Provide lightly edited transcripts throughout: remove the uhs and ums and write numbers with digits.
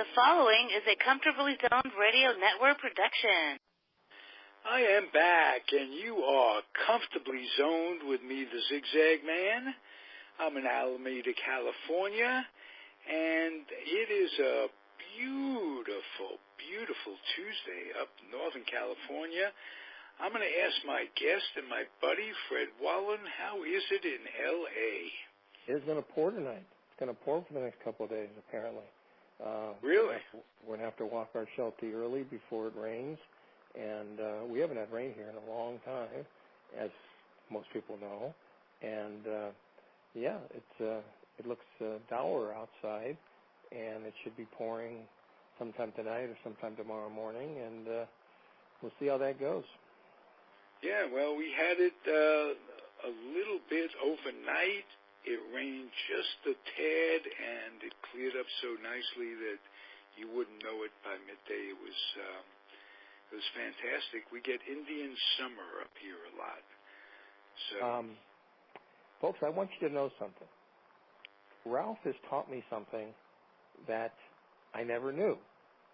The following is a Comfortably Zoned Radio Network production. I am back, and you are comfortably zoned with me, the Zigzag Man. I'm in Alameda, California, and it is a beautiful, beautiful Tuesday up in Northern California. I'm going to ask my guest and my buddy, Fred Walin, how is it in L.A.? It's going to pour tonight. It's going to pour for the next couple of days, apparently. Really? We're going to have to walk our shelter early before it rains. And we haven't had rain here in a long time, as most people know. And, it looks dour outside, and it should be pouring sometime tonight or sometime tomorrow morning, and we'll see how that goes. Yeah, well, we had it a little bit overnight. It rained just a tad, and it cleared up so nicely that you wouldn't know it by midday. It was fantastic. We get Indian summer up here a lot. So, folks, I want you to know something. Ralph has taught me something that I never knew,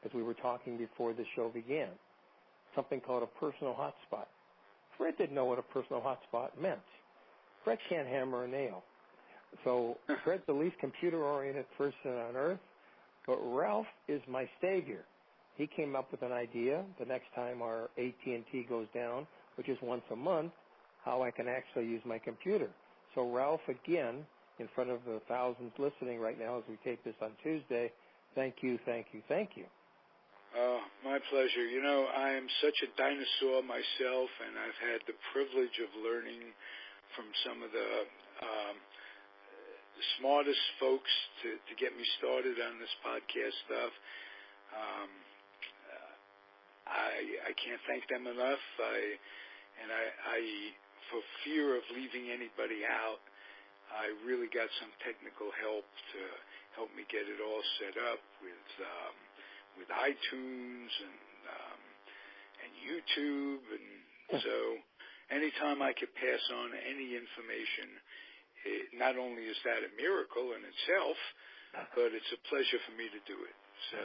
as we were talking before the show began. Something called a personal hotspot. Fred didn't know what a personal hotspot meant. Fred can't hammer a nail. So Fred's the least computer-oriented person on earth, but Ralph is my savior. He came up with an idea the next time our AT&T goes down, which is once a month, how I can actually use my computer. So Ralph, again, in front of the thousands listening right now as we tape this on Tuesday, thank you, thank you, thank you. Oh, my pleasure. You know, I am such a dinosaur myself, and I've had the privilege of learning from some of the smartest folks to get me started on this podcast stuff. I can't thank them enough. I for fear of leaving anybody out, I really got some technical help to help me get it all set up with iTunes and YouTube, and so anytime I could pass on any information, not only is that a miracle in itself, but it's a pleasure for me to do it. So.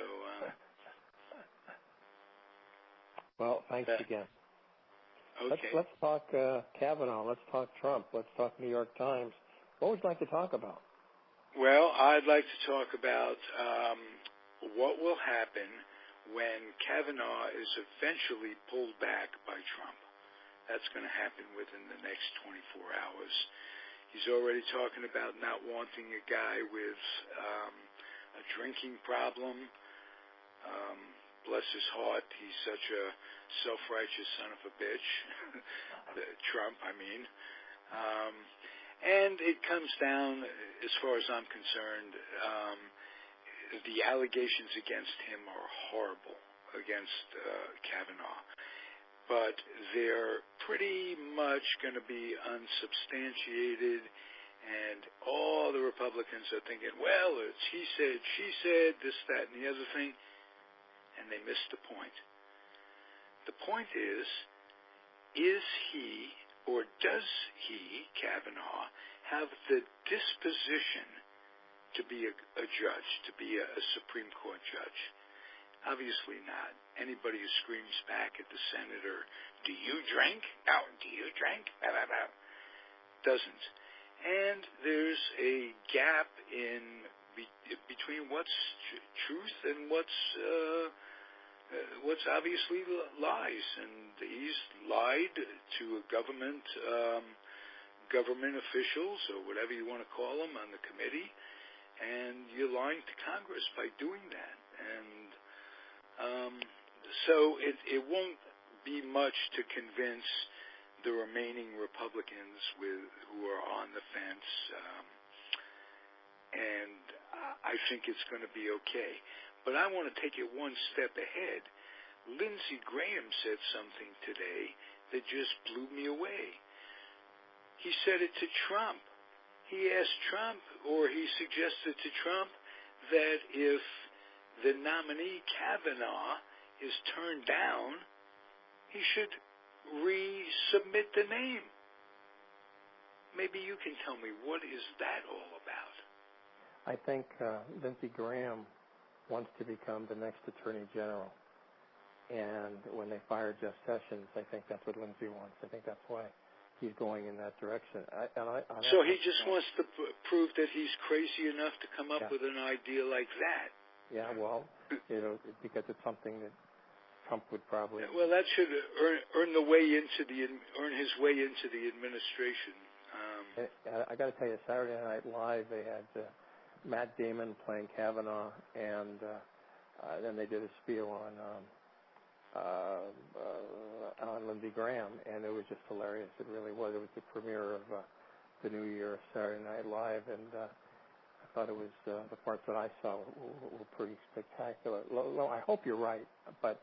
Well, thanks again. Okay. Let's talk Kavanaugh. Let's talk Trump. Let's talk New York Times. What would you like to talk about? Well, I'd like to talk about what will happen when Kavanaugh is eventually pulled back by Trump. That's going to happen within the next 24 hours. He's already talking about not wanting a guy with a drinking problem. Bless his heart, he's such a self-righteous son of a bitch. Trump, I mean. And it comes down, as far as I'm concerned, the allegations against him are horrible, against Kavanaugh. But they're pretty much going to be unsubstantiated, and all the Republicans are thinking, well, it's he said, she said, this, that, and the other thing. And they missed the point. The point is he or does he, Kavanaugh, have the disposition to be a judge, to be a Supreme Court judge? Obviously not. Anybody who screams back at the senator, do you drink? No, do you drink? Blah, blah, blah, doesn't. And there's a gap between what's truth and what's obviously lies, and he's lied to a government officials or whatever you want to call them on the committee, and you're lying to Congress by doing that. And so it won't be much to convince the remaining Republicans who are on the fence, and I think it's going to be okay. But I want to take it one step ahead. Lindsey Graham said something today that just blew me away. He said it to Trump. He asked Trump, or he suggested to Trump, that if the nominee Kavanaugh is turned down, he should resubmit the name. Maybe you can tell me, what is that all about? I think Lindsey Graham wants to become the next Attorney General. And when they fired Jeff Sessions, I think that's what Lindsey wants. I think that's why he's going in that direction. So he just wants to prove that he's crazy enough to come up with an idea like that. Yeah, well, because it's something that Trump would probably. Well, that should earn his way into the administration. I got to tell you, Saturday Night Live, they had Matt Damon playing Kavanaugh, and then they did a spiel on Lindsey Graham, and it was just hilarious. It really was. It was the premiere of the new year of Saturday Night Live, and I thought it was the parts that I saw were pretty spectacular. I hope you're right, but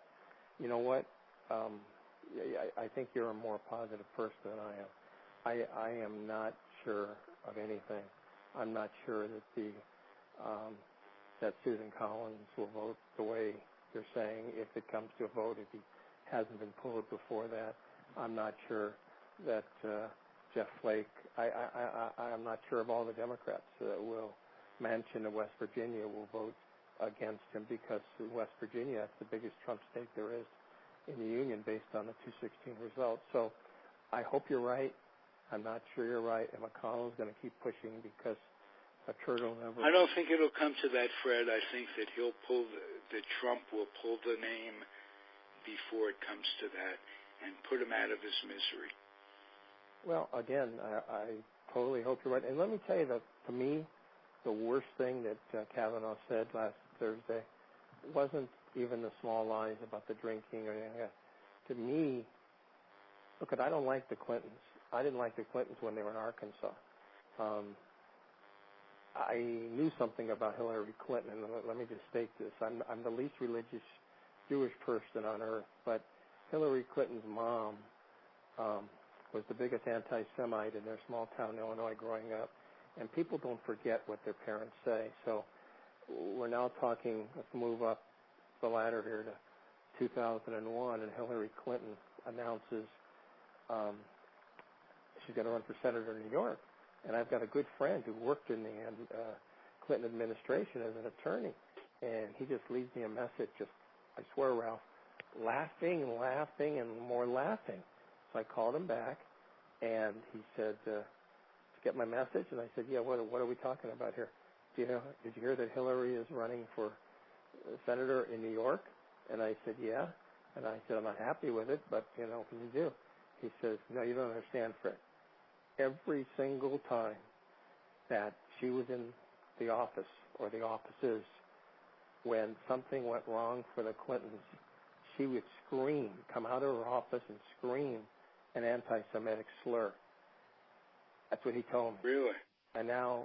you know what? I think you're a more positive person than I am. I am not sure of anything. I'm not sure that that Susan Collins will vote the way they're saying if it comes to a vote, if he hasn't been pulled before that. I'm not sure that Jeff Flake, I'm not sure of all the Democrats will Manchin of West Virginia will vote against him, because in West Virginia, that's the biggest Trump state there is in the Union based on the 2016 results. So I hope you're right. I'm not sure you're right, and McConnell's going to keep pushing because Kurt will never. I don't think it'll come to that, Fred. I think that that Trump will pull the name before it comes to that and put him out of his misery. Well, again, I totally hope you're right. And let me tell you that, to me, the worst thing that Kavanaugh said last Thursday wasn't even the small lies about the drinking or anything like that. To me, look, I don't like the Clintons. I didn't like the Clintons when they were in Arkansas. I knew something about Hillary Clinton, and let me just state this. I'm the least religious Jewish person on earth, but Hillary Clinton's mom was the biggest anti-Semite in their small town, Illinois, growing up. And people don't forget what their parents say. So we're now talking, let's move up the ladder here to 2001, and Hillary Clinton announces she's going to run for senator in New York. And I've got a good friend who worked in the Clinton administration as an attorney, and he just leaves me a message, I swear, Ralph, laughing, and more laughing. So I called him back, and he said, did you get my message? And I said, yeah, what are we talking about here? Did you hear that Hillary is running for senator in New York? And I said, yeah. And I said, I'm not happy with it, but, what can you do? He says, no, you don't understand, Fred. Every single time that she was in the office or the offices, when something went wrong for the Clintons, she would scream, come out of her office and scream an anti-Semitic slur. That's what he told me. Really? And now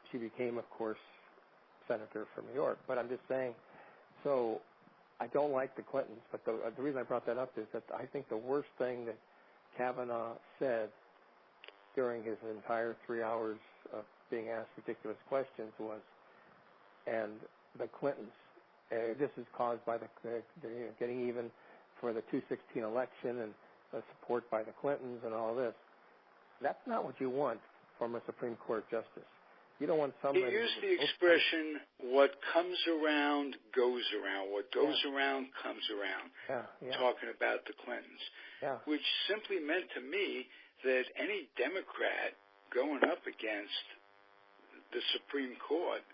she became, of course, senator from New York. But I'm just saying, so I don't like the Clintons, but the reason I brought that up is that I think the worst thing that Kavanaugh said during his entire 3 hours of being asked ridiculous questions was, and the Clintons, this is caused by the getting even for the 2016 election and the support by the Clintons and all this. That's not what you want from a Supreme Court justice. You don't want somebody. He used the expression, what comes around goes around. What goes around comes around. Talking about the Clintons. Which simply meant to me that any Democrat going up against the Supreme Court,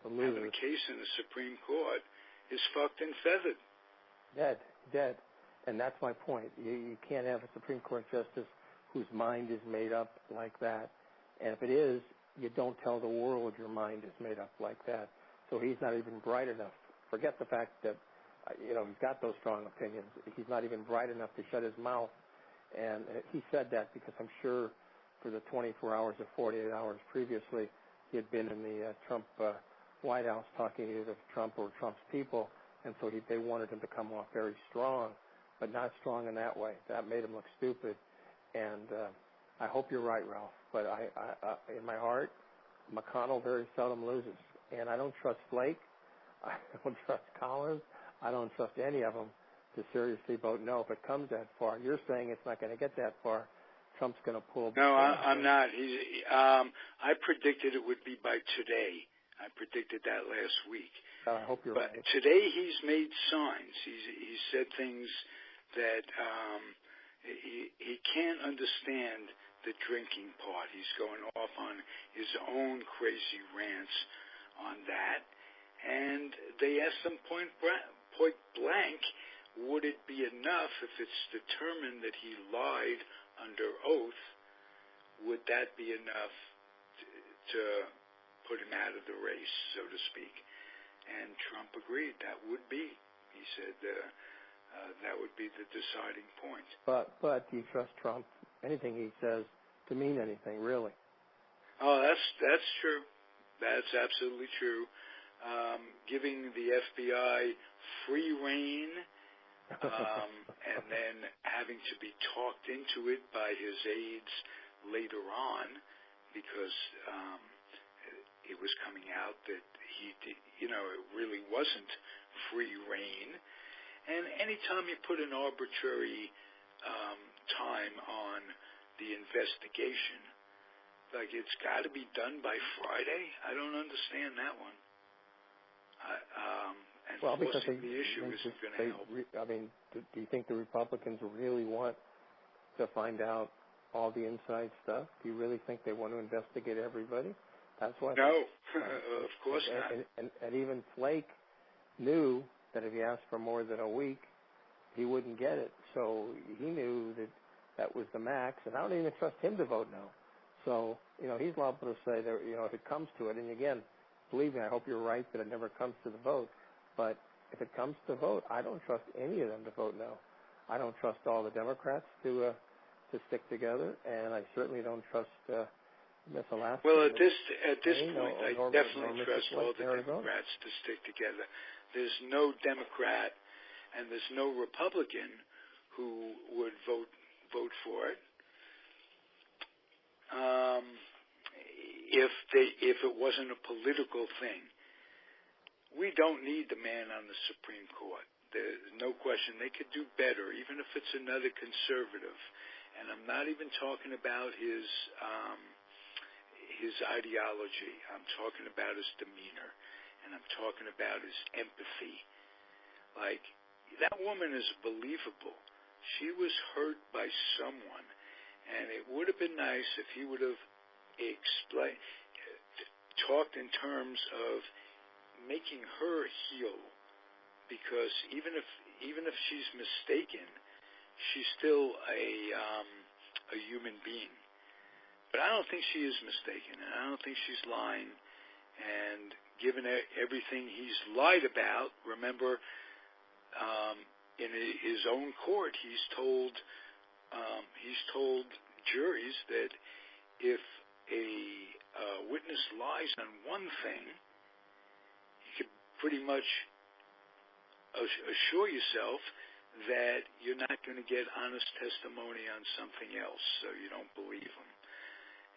having a case in the Supreme Court, is fucked and feathered. Dead. And that's my point. You can't have a Supreme Court justice whose mind is made up like that. And if it is, you don't tell the world your mind is made up like that. So he's not even bright enough. Forget the fact that, he's got those strong opinions. He's not even bright enough to shut his mouth. And he said that because I'm sure for the 24 hours or 48 hours previously, he had been in the Trump White House talking to either Trump or Trump's people. And so they wanted him to come off very strong, but not strong in that way. That made him look stupid. And I hope you're right, Ralph. But I in my heart, McConnell very seldom loses. And I don't trust Flake. I don't trust Collins. I don't trust any of them to seriously vote no if it comes that far. You're saying it's not going to get that far. Trump's going to pull. No, I'm not. I predicted it would be by today. I predicted that last week. I hope you're but right. Today he's made signs. He's said things that he can't understand the drinking part. He's going off on his own crazy rants on that. And they asked him point blank, would it be enough if it's determined that he lied under oath? Would that be enough to put him out of the race, so to speak? And Trump agreed that would be. He said that would be the deciding point. But do you trust Trump? Anything he says to mean anything, really? Oh, that's true. That's absolutely true. Giving the FBI free rein, and then having to be talked into it by his aides later on, because it was coming out that it really wasn't free rein. And anytime you put an arbitrary time on the investigation, like it's got to be done by Friday, I don't understand that one. And forcing the issue isn't going to help. Do you think the Republicans really want to find out all the inside stuff? Do you really think they want to investigate everybody? That's why. No, of course not. And even Flake knew that if he asked for more than a week, he wouldn't get it. So he knew that was the max, and I don't even trust him to vote no. So, he's liable to say that, if it comes to it, and again, believe me, I hope you're right that it never comes to the vote, but if it comes to vote, I don't trust any of them to vote no. I don't trust all the Democrats to stick together, and I certainly don't trust Miss Alaska. Well, at this point, I definitely trust all the Democrats to stick together. There's no Democrat and there's no Republican who would vote for it. If it wasn't a political thing. We don't need the man on the Supreme Court. There's no question. They could do better, even if it's another conservative. And I'm not even talking about his ideology. I'm talking about his demeanor. And I'm talking about his empathy. Like, that woman is believable. She was hurt by someone. And it would have been nice if he would have talked in terms of making her heal, because even if she's mistaken, she's still a human being. But I don't think she is mistaken, and I don't think she's lying. And given everything he's lied about, remember, in his own court, he's told juries that if a witness lies on one thing, you can pretty much assure yourself that you're not going to get honest testimony on something else, so you don't believe them.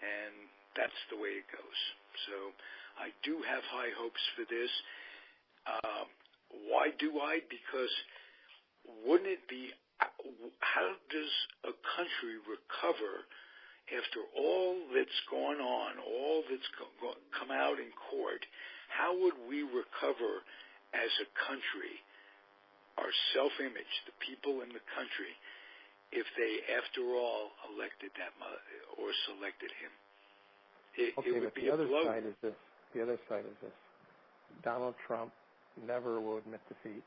And that's the way it goes. So I do have high hopes for this. Why do I? Because wouldn't it be, how does a country recover after all that's gone on, all that's come out in court? How would we recover as a country, our self-image, the people in the country, if they, after all, elected that or selected him? It would be a blow. The other side is this. Donald Trump never will admit defeat.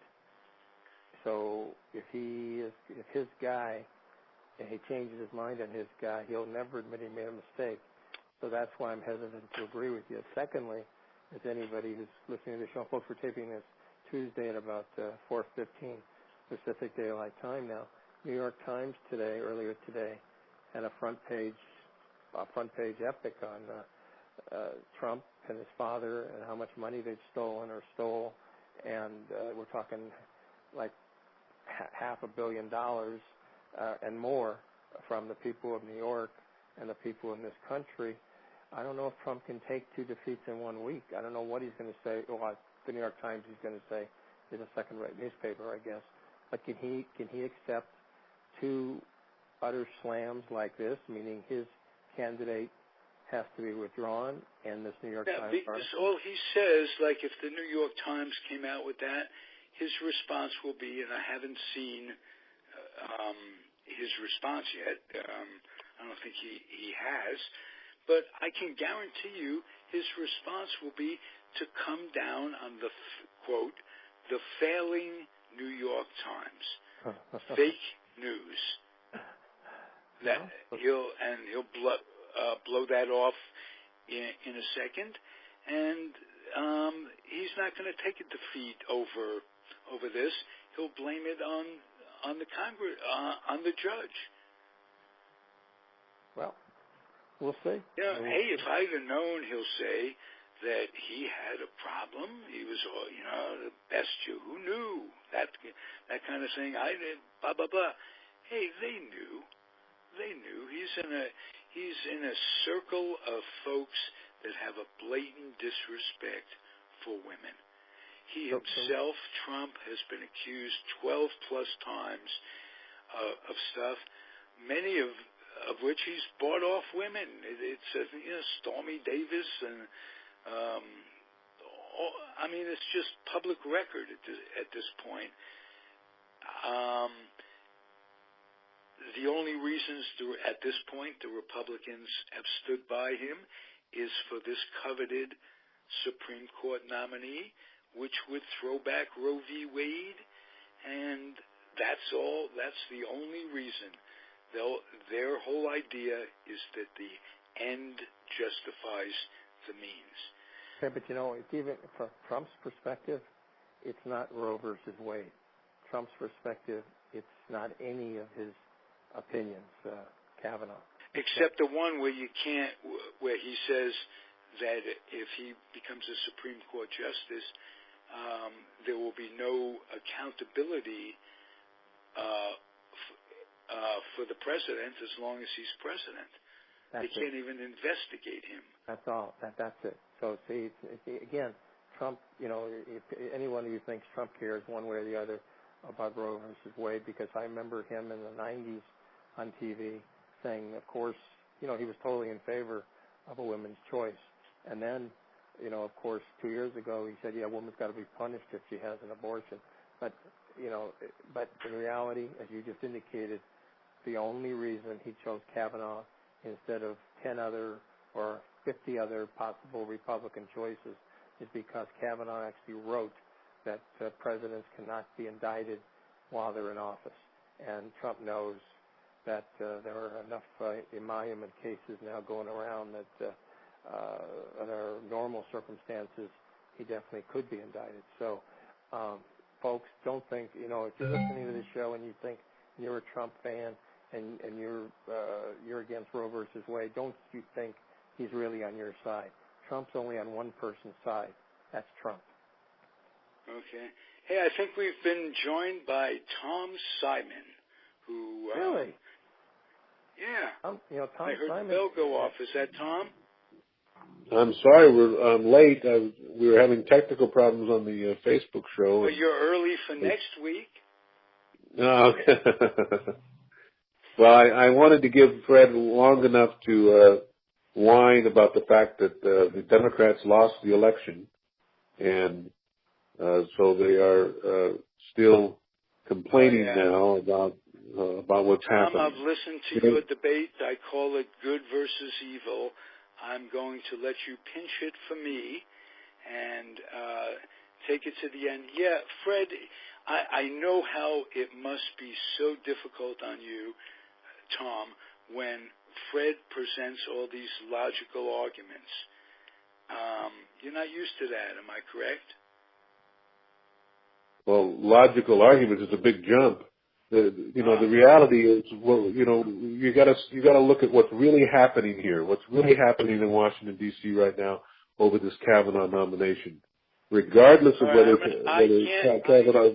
So if his guy, and he changes his mind on his guy, he'll never admit he made a mistake. So that's why I'm hesitant to agree with you. Secondly, as anybody who's listening to the show, folks, we're taping this Tuesday at about 4:15 Pacific Daylight Time now. New York Times earlier today, had a front page epic on Trump and his father and how much money they've stolen or stole, and we're talking like $500 million and more from the people of New York and the people in this country. I don't know if Trump can take two defeats in 1 week. I don't know what he's going to say. Well, the New York Times he's going to say is a second-rate newspaper, I guess. But can he accept two utter slams like this, meaning his candidate has to be withdrawn, and this New York Times because article? all he says, like if the New York Times came out with that, his response will be, and I haven't seen his response yet. I don't think he has, but I can guarantee you his response will be to come down on the, quote, the failing New York Times. Fake news. That he'll blow that off in a second, and he's not going to take a defeat over this. He'll blame it on the Congress, on the judge. Well, we'll see. Yeah, hey, if I'd have known, he'll say that he had a problem. He was, the best Jew. Who knew? That kind of thing. I did. Blah blah blah. Hey, they knew. They knew. He's in a circle of folks that have a blatant disrespect for women. He himself, Trump, has been accused 12 plus times of stuff, many of which he's bought off women. It's Stormy Davis, and I mean, it's just public record at this point. The only reasons at this point the Republicans have stood by him is for this coveted Supreme Court nominee, which would throw back Roe v. Wade, and that's all. That's the only reason. Their whole idea is that the end justifies the means. Okay, but it's even from Trump's perspective, it's not Roe versus Wade. Trump's perspective, it's not any of his opinions, Kavanaugh. Except the one where where he says that if he becomes a Supreme Court justice, there will be no accountability for the president as long as he's president. They can't even investigate him. That's all. That's it. So see, again, Trump. If anyone who thinks Trump cares one way or the other about Roe versus Wade, because I remember him in the '90s on TV saying, of course, he was totally in favor of a woman's choice, and then, of course, 2 years ago he said, a woman's got to be punished if she has an abortion. But but in reality, as you just indicated, the only reason he chose Kavanaugh instead of 10 other or 50 other possible Republican choices is because Kavanaugh actually wrote that presidents cannot be indicted while they're in office. And Trump knows that there are enough emolument cases now going around that under normal circumstances he definitely could be indicted. So, folks, don't think, if you're listening to this show and you think you're a Trump fan and you're against Roe versus Wade, don't you think he's really on your side. Trump's only on one person's side. That's Trump. Okay. Hey, I think we've been joined by Tom Simon, who... Really? Yeah. Tom I heard Simon, the bell go off. Is that Tom? I'm sorry, I'm late. We were having technical problems on the Facebook show. But you're early for next week. Oh, okay. Well, I wanted to give Fred long enough to whine about the fact that the Democrats lost the election, and so they are still complaining now about what's happening. I've listened to your debate. I call it good versus evil. I'm going to let you pinch it for me and take it to the end. Yeah, Fred, I know how it must be so difficult on you, Tom, when Fred presents all these logical arguments. You're not used to that, am I correct? Well, logical arguments is a big jump. The reality is, you got to look at what's really happening here. What's really happening in Washington D.C. right now over this Kavanaugh nomination, regardless of whether Kavanaugh.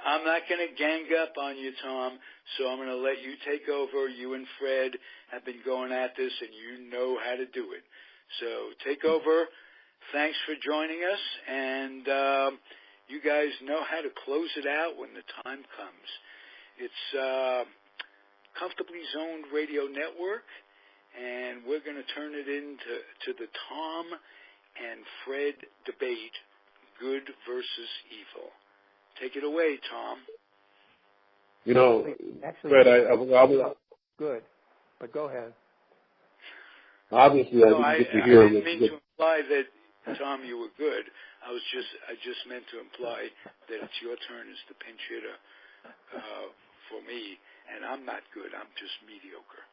I'm not going to gang up on you, Tom. So I'm going to let you take over. You and Fred have been going at this, and you know how to do it. So take over. Thanks for joining us, and you guys know how to close it out when the time comes. It's Comfortably Zoned Radio Network, and we're going to turn it into the Tom and Fred debate, good versus evil. Take it away, Tom. You know, Actually, Fred, good, but go ahead. Obviously, I didn't get to hear. I didn't mean to imply that, Tom, you were good. I just meant to imply that it's your turn as the pinch hitter for me, and I'm not good. I'm just mediocre.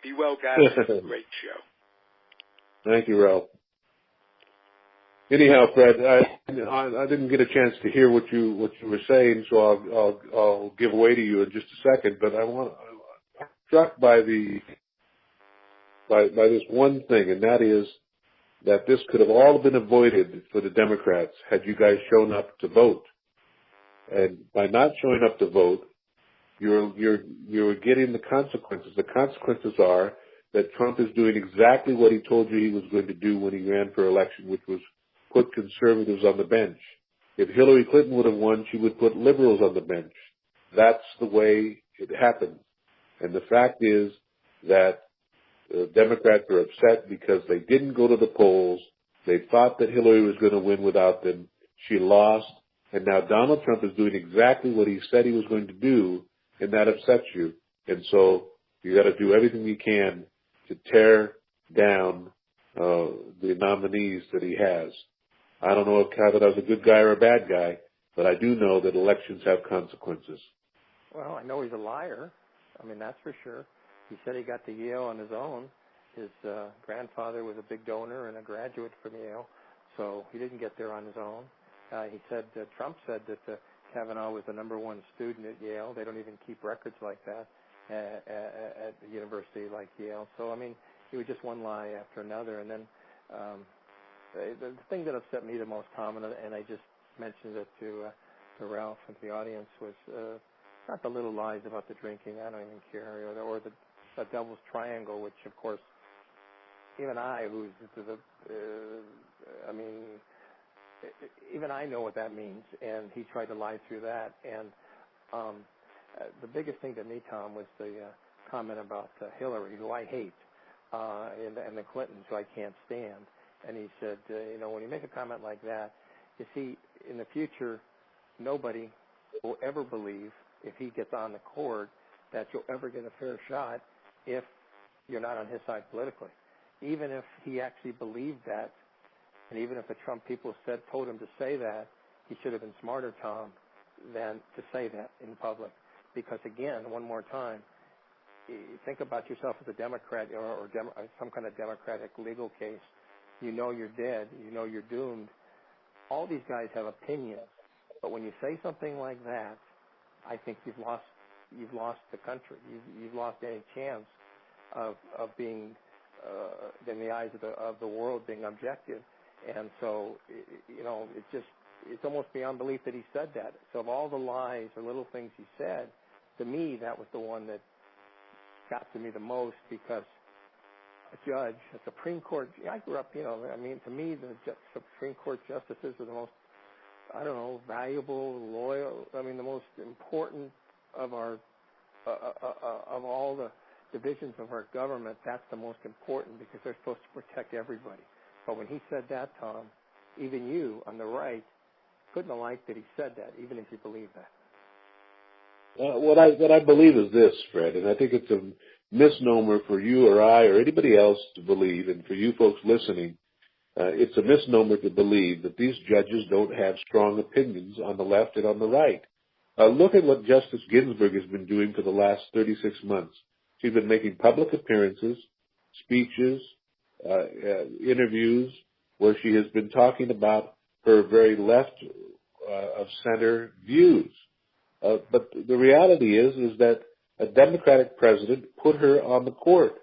Be well, guys. Great show. Thank you, Ralph. Anyhow, Fred, I didn't get a chance to hear what you were saying, so I'll give way to you in just a second. But I'm struck by this one thing, and that is that this could have all been avoided for the Democrats had you guys shown up to vote. And by not showing up to vote, you're getting the consequences. The consequences are that Trump is doing exactly what he told you he was going to do when he ran for election, which was put conservatives on the bench. If Hillary Clinton would have won, she would put liberals on the bench. That's the way it happened. And the fact is that Democrats are upset because they didn't go to the polls. They thought that Hillary was going to win without them. She lost. And now Donald Trump is doing exactly what he said he was going to do, and that upsets you. And so you got to do everything you can to tear down the nominees that he has. I don't know if Kavanaugh's a good guy or a bad guy, but I do know that elections have consequences. Well, I know he's a liar. I mean, that's for sure. He said he got to Yale on his own. His grandfather was a big donor and a graduate from Yale, so he didn't get there on his own. He said Trump said that Kavanaugh was the number one student at Yale. They don't even keep records like that at a university like Yale. So, I mean, he was just one lie after another. And then the thing that upset me the most, Tom, and I just mentioned it to Ralph and to the audience, was not the little lies about the drinking. I don't even care, or the devil's triangle, which, of course, even I, even I know what that means, and he tried to lie through that. And the biggest thing to me, Tom, was the comment about Hillary, who I hate, and the Clintons, who I can't stand. And he said, when you make a comment like that, you see, in the future, nobody will ever believe, if he gets on the court, that you'll ever get a fair shot if you're not on his side politically. Even if he actually believed that, and even if the Trump people told him to say that, he should have been smarter, Tom, than to say that in public. Because, again, one more time, think about yourself as a Democrat or some kind of Democratic legal case. You know you're dead. You know you're doomed. All these guys have opinions. But when you say something like that, I think you've lost the country. You've lost any chance of being, in the eyes of the world, being objective. And so, it's almost beyond belief that he said that. So of all the lies or little things he said, to me, that was the one that got to me the most, because a judge, a Supreme Court, I grew up, to me, the Supreme Court justices are the most, valuable, loyal, the most important of our, of all the divisions of our government. That's the most important, because they're supposed to protect everybody. But when he said that, Tom, even you on the right couldn't have liked that he said that, even if you believe that. What I believe is this, Fred, and I think it's a misnomer for you or I or anybody else to believe, and for you folks listening, it's a misnomer to believe that these judges don't have strong opinions on the left and on the right. Look at what Justice Ginsburg has been doing for the last 36 months. She's been making public appearances, speeches, interviews, where she has been talking about her very left of center views. But the reality is that a Democratic president put her on the court,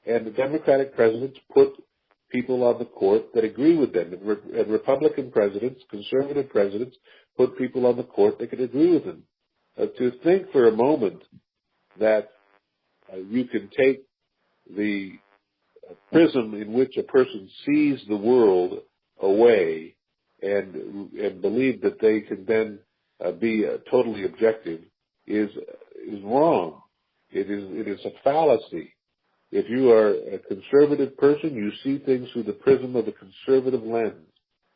and the Democratic presidents put people on the court that agree with them, and Republican presidents, conservative presidents, put people on the court that can agree with them. To think for a moment that you can take the prism in which a person sees the world away and believe that they can then be totally objective is wrong. It is a fallacy. If you are a conservative person, you see things through the prism of a conservative lens.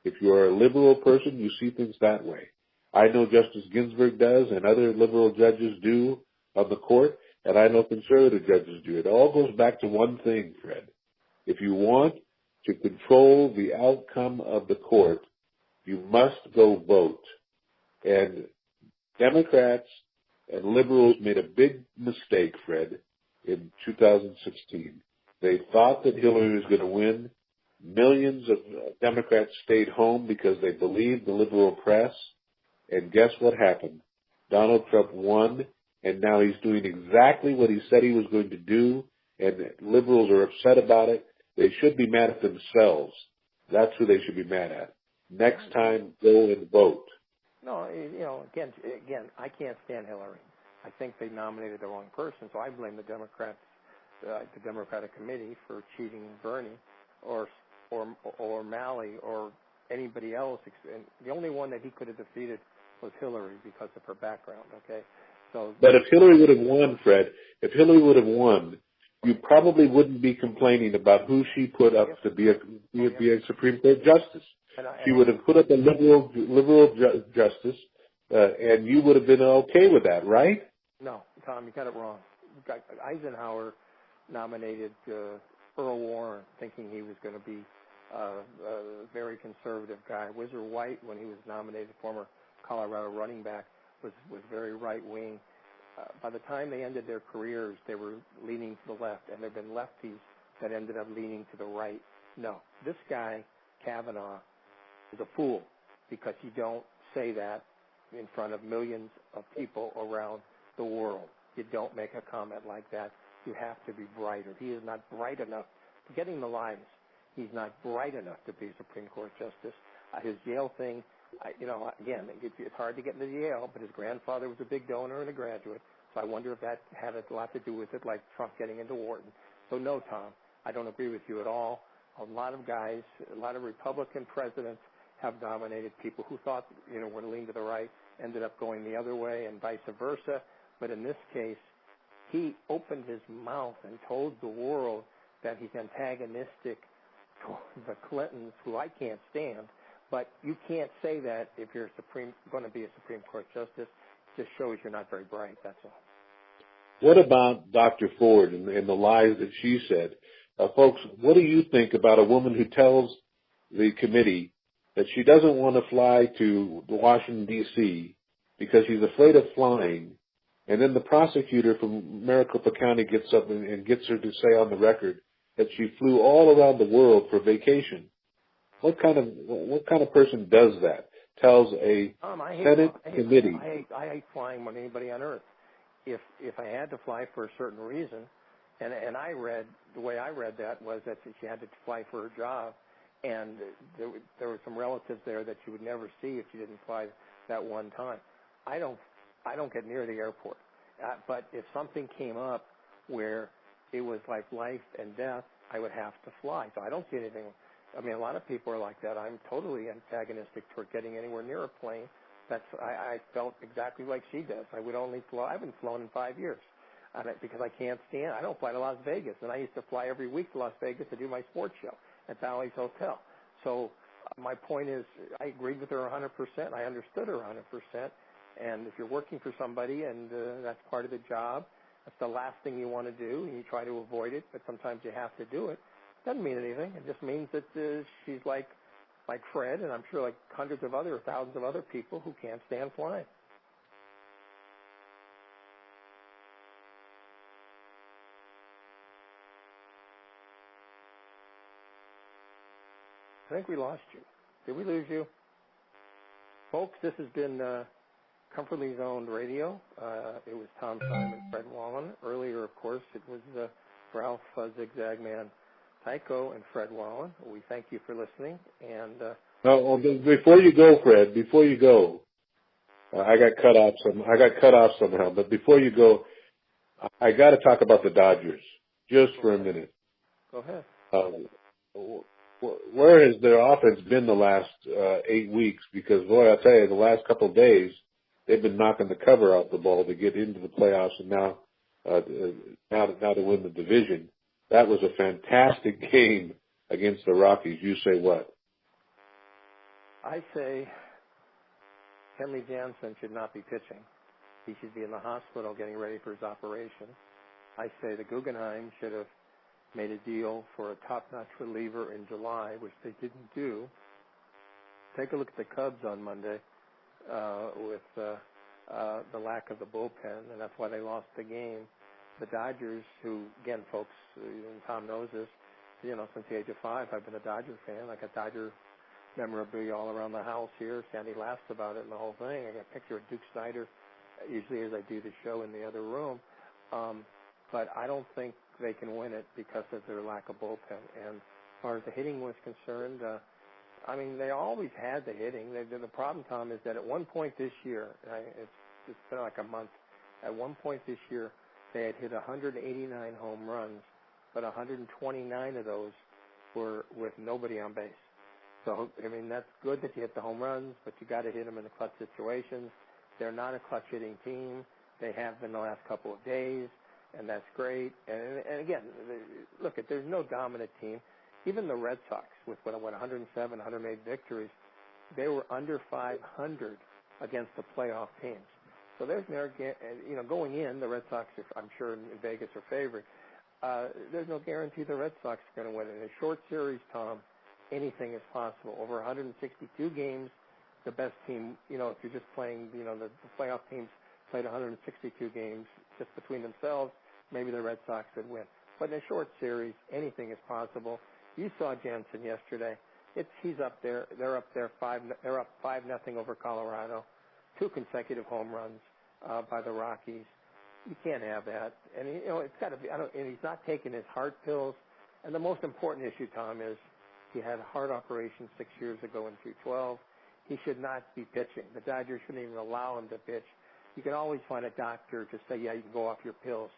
If you are a liberal person, you see things that way. I know Justice Ginsburg does, and other liberal judges do on the court, and I know conservative judges do. It all goes back to one thing, Fred. If you want to control the outcome of the court, you must go vote. And Democrats and liberals made a big mistake, Fred, in 2016. They thought that Hillary was going to win. Millions of Democrats stayed home because they believed the liberal press. And guess what happened? Donald Trump won, and now he's doing exactly what he said he was going to do, and liberals are upset about it. They should be mad at themselves. That's who they should be mad at. Next time, go and vote. No, again, I can't stand Hillary. I think they nominated the wrong person, so I blame the Democrats, the Democratic Committee, for cheating Bernie, or Malley, or anybody else. And the only one that he could have defeated was Hillary because of her background. Okay, so. But if Hillary would have won, Fred, you probably wouldn't be complaining about who she put up to be a Supreme Court justice. She would have put up a liberal justice, and you would have been okay with that, right? No, Tom, you got it wrong. Eisenhower nominated Earl Warren, thinking he was going to be a very conservative guy. Whizzer White, when he was nominated, former Colorado running back, was very right-wing. By the time they ended their careers, they were leaning to the left, and there have been lefties that ended up leaning to the right. No, this guy, Kavanaugh, is a fool because you don't say that in front of millions of people around the world. You don't make a comment like that. You have to be brighter. He is not bright enough. Forgetting the lies, he's not bright enough to be Supreme Court justice. His Yale thing, again, it's hard to get into Yale, but his grandfather was a big donor and a graduate, so I wonder if that had a lot to do with it, like Trump getting into Wharton. So no, Tom, I don't agree with you at all. A lot of guys, a lot of Republican presidents have nominated people who thought, were leaning to the right, ended up going the other way, and vice versa. But in this case, he opened his mouth and told the world that he's antagonistic toward the Clintons, who I can't stand. But you can't say that if you're going to be a Supreme Court justice. It just shows you're not very bright, that's all. What about Dr. Ford and the lies that she said? Folks, what do you think about a woman who tells the committee that she doesn't want to fly to Washington, D.C. because she's afraid of flying, and then the prosecutor from Maricopa County gets up and gets her to say on the record that she flew all around the world for vacation? What kind of person does that? Tells a Senate committee. I hate flying more than anybody on earth. If I had to fly for a certain reason, and the way I read that was that she had to fly for her job, and there were some relatives there that you would never see if you didn't fly that one time. I don't get near the airport, but if something came up where it was like life and death, I would have to fly. So I don't see anything. I mean, a lot of people are like that. I'm totally antagonistic toward getting anywhere near a plane. I felt exactly like she does. I would only fly. I haven't flown in 5 years because I can't stand. I don't fly to Las Vegas, and I used to fly every week to Las Vegas to do my sports show at Bally's Hotel. So my point is, I agreed with her 100%. I understood her 100%. And if you're working for somebody and that's part of the job, that's the last thing you want to do, and you try to avoid it, but sometimes you have to do it. Doesn't mean anything. It just means that she's like Fred, and I'm sure like hundreds of other, thousands of other people who can't stand flying. I think we lost you. Did we lose you? Folks, this has been Comfortably Zoned Radio. It was Tom Simon, Fred Walin. Earlier, of course, it was Ralph Zigzagman Tycho and Fred Walin. We thank you for listening. And before you go, Fred, I got cut off somehow. But before you go, I got to talk about the Dodgers just for a minute. Go ahead. Where has their offense been the last 8 weeks? Because, boy, I'll tell you, the last couple of days, they've been knocking the cover out the ball to get into the playoffs, and now to win the division. that was a fantastic game against the Rockies. You say what? I say Kenley Jansen should not be pitching. He should be in the hospital getting ready for his operation. I say the Guggenheim should have made a deal for a top-notch reliever in July, which they didn't do. Take a look at the Cubs on Monday with the lack of the bullpen, and that's why they lost the game. The Dodgers, who, again, folks, Tom knows this, since the age of 5, I've been a Dodger fan. I got Dodger memorabilia all around the house here. Sandy laughs about it and the whole thing. I got a picture of Duke Snyder, usually as I do the show in the other room. But I don't think they can win it because of their lack of bullpen. And as far as the hitting was concerned, they always had the hitting. The problem, Tom, is that at one point this year, it's been like a month, at one point this year, they had hit 189 home runs, but 129 of those were with nobody on base. So, that's good that you hit the home runs, but you got to hit them in the clutch situations. They're not a clutch hitting team. They have been the last couple of days, and that's great. And again, look, there's no dominant team. Even the Red Sox, with 107, 108 victories, they were under 500 against the playoff teams. So there's going in, the Red Sox, I'm sure in Vegas are favored. There's no guarantee the Red Sox are going to win. In a short series, Tom, anything is possible. Over 162 games, the best team, if you're just playing, the playoff teams played 162 games just between themselves, maybe the Red Sox would win. But in a short series, anything is possible. You saw Jansen yesterday. He's up there. They're up there. They're up 5-0 over Colorado. 2 consecutive home runs by the Rockies. You can't have that. And it's got to be. And he's not taking his heart pills. And the most important issue, Tom, is he had a heart operation 6 years ago in 2012. He should not be pitching. The Dodgers shouldn't even allow him to pitch. You can always find a doctor to say, yeah, you can go off your pills.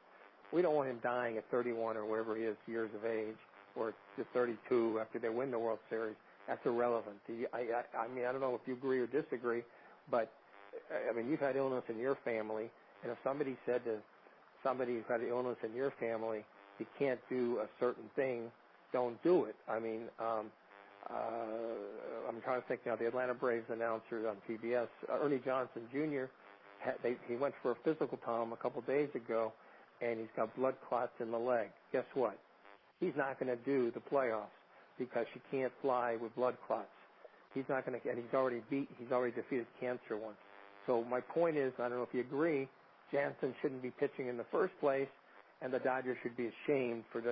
We don't want him dying at 31 or wherever he is years of age, or just 32 after they win the World Series. That's irrelevant. I don't know if you agree or disagree, but you've had illness in your family, and if somebody said to somebody who's had an illness in your family, you can't do a certain thing, don't do it. I'm trying to think now. The Atlanta Braves announcer on PBS, Ernie Johnson Jr., he went for a physical, Tom, a couple days ago, and he's got blood clots in the leg. Guess what? He's not going to do the playoffs because you can't fly with blood clots. He's not going to, and he's already defeated cancer once. So my point is, I don't know if you agree, Jansen shouldn't be pitching in the first place, and the Dodgers should be ashamed for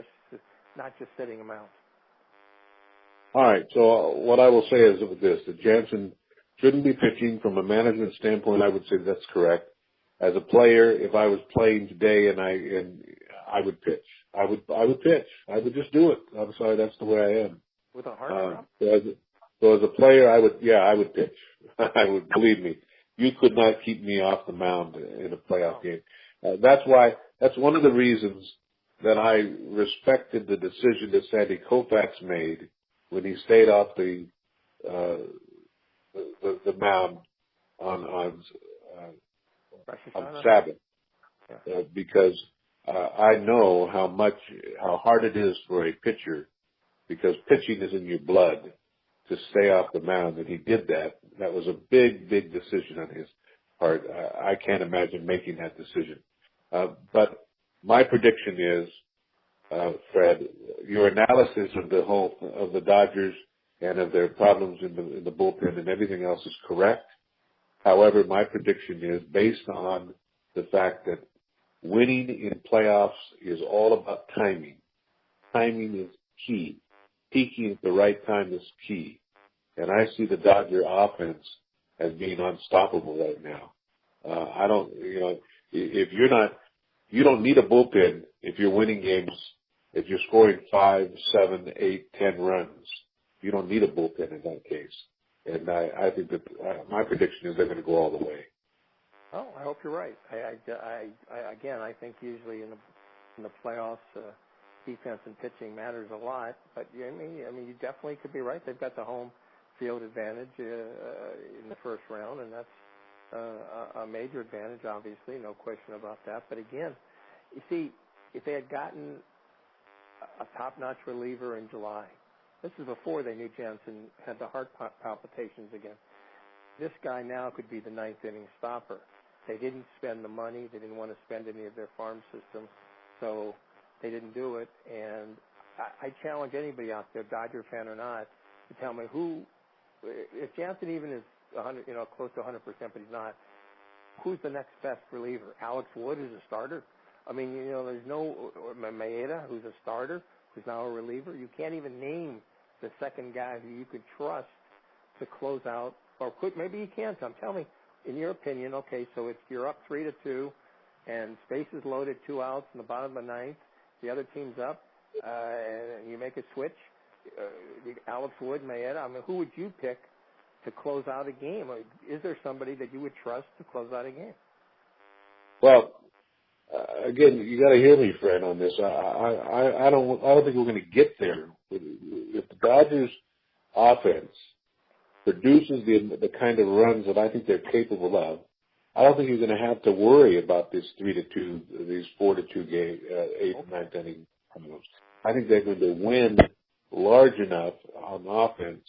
not just sitting him out. All right. So what I will say is this: that Jansen shouldn't be pitching. From a management standpoint, I would say that's correct. As a player, if I was playing today and I would pitch, I would pitch. I would just do it. I'm sorry, that's the way I am. With a heart problem? So as a player, I would pitch. I would, believe me. You could not keep me off the mound in a playoff game. That's one of the reasons that I respected the decision that Sandy Koufax made when he stayed off the mound on Sabbath, because I know how hard it is for a pitcher, because pitching is in your blood, to stay off the mound, and he did that. That was a big, big decision on his part. I can't imagine making that decision. But my prediction is, Fred, your analysis of the Dodgers and of their problems in the bullpen and everything else is correct. However, my prediction is based on the fact that winning in playoffs is all about timing. Timing is key. Peaking at the right time is key. And I see the Dodger offense as being unstoppable right now. You don't need a bullpen if you're winning games, if you're scoring 5, 7, 8, 10 runs. You don't need a bullpen in that case. And I think that my prediction is they're going to go all the way. Oh, I hope you're right. I think usually in the playoffs, defense and pitching matters a lot. But you definitely could be right. They've got the home field advantage in the first round, and that's a major advantage, obviously, no question about that. But again, you see, if they had gotten a top-notch reliever in July. This is before they knew Jansen had the heart palpitations again. This guy now could be the ninth inning stopper. They didn't spend the money. They didn't want to spend any of their farm system, so they didn't do it. And I challenge anybody out there, Dodger fan or not, to tell me who, if Jansen even is 100, close to 100%, but he's not, who's the next best reliever? Alex Wood is a starter. I mean, there's no Maeda, who's a starter, who's now a reliever. You can't even name the second guy who you could trust to close out, or maybe you can, Tom. Tell me, in your opinion, okay, so if you're up 3-2 and spaces loaded, 2 outs in the bottom of the ninth, the other team's up, and you make a switch, Alex Wood, Maeda, I mean, who would you pick to close out a game? Is there somebody that you would trust to close out a game? Well, again, you got to hear me, Fred, on this. I don't think we're going to get there. If the Dodgers' offense produces the kind of runs that I think they're capable of, I don't think you're going to have to worry about this 3-2, these 4-2 game, 8th and 9th inning. I think they're going to win large enough on offense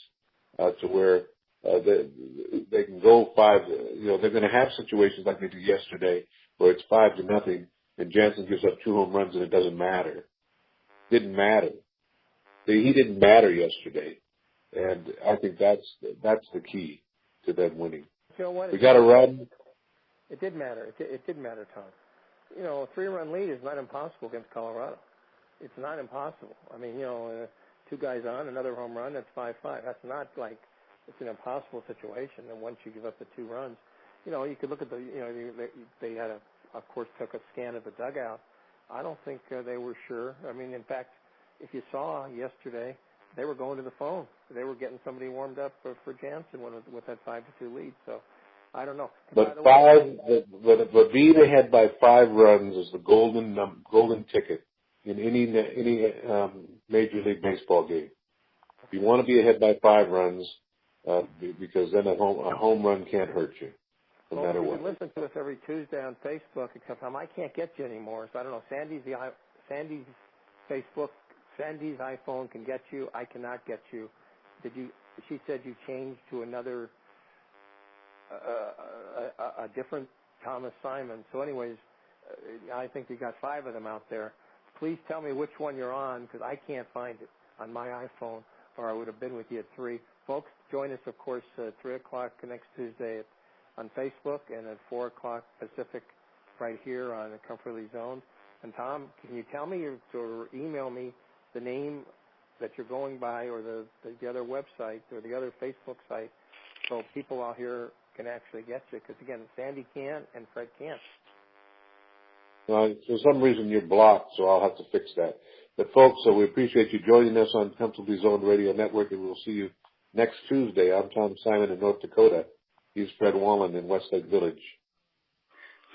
to where they can go 5. They're going to have situations like they did yesterday where it's 5-0, and Jansen gives up 2 home runs and it doesn't matter. Didn't matter. He didn't matter yesterday, and I think that's the key to them winning. You know what? We got to run. It did matter. It did matter, Tom. A 3-run lead is not impossible against Colorado. It's not impossible. I mean, 2 guys on, another home run, that's 5-5. That's not like it's an impossible situation. And once you give up the 2 runs, you could look at they had of course, took a scan of the dugout. I don't think they were sure. I mean, in fact, if you saw yesterday, they were going to the phone. They were getting somebody warmed up for Jansen with that 5-2 lead. So I don't know. But being ahead by 5 runs is the golden ticket in any Major League Baseball game. You want to be ahead by 5 runs because then a home run can't hurt you. No matter what. You can listen to us every Tuesday on Facebook, except I can't get you anymore. So I don't know. Sandy's Facebook, Sandy's iPhone can get you. I cannot get you. She said you changed to another, a different Thomas Simon. So anyways, I think you got 5 of them out there. Please tell me which one you're on, because I can't find it on my iPhone, or I would have been with you at 3. Folks, join us, of course, 3 o'clock next Tuesday on Facebook, and at 4 o'clock Pacific right here on the Comfortably Zoned. And Tom, can you tell me or email me the name that you're going by, or the other website or the other Facebook site, so people out here can actually get you? Because, again, Sandy can't and Fred can't. Well, for some reason you're blocked, so I'll have to fix that. But, folks, we appreciate you joining us on Comfortably Zoned Radio Network, and we'll see you next Tuesday. I'm Tom Simon in North Dakota. He's Fred Walin in Westlake Village.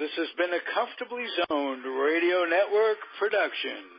This has been a Comfortably Zoned Radio Network production.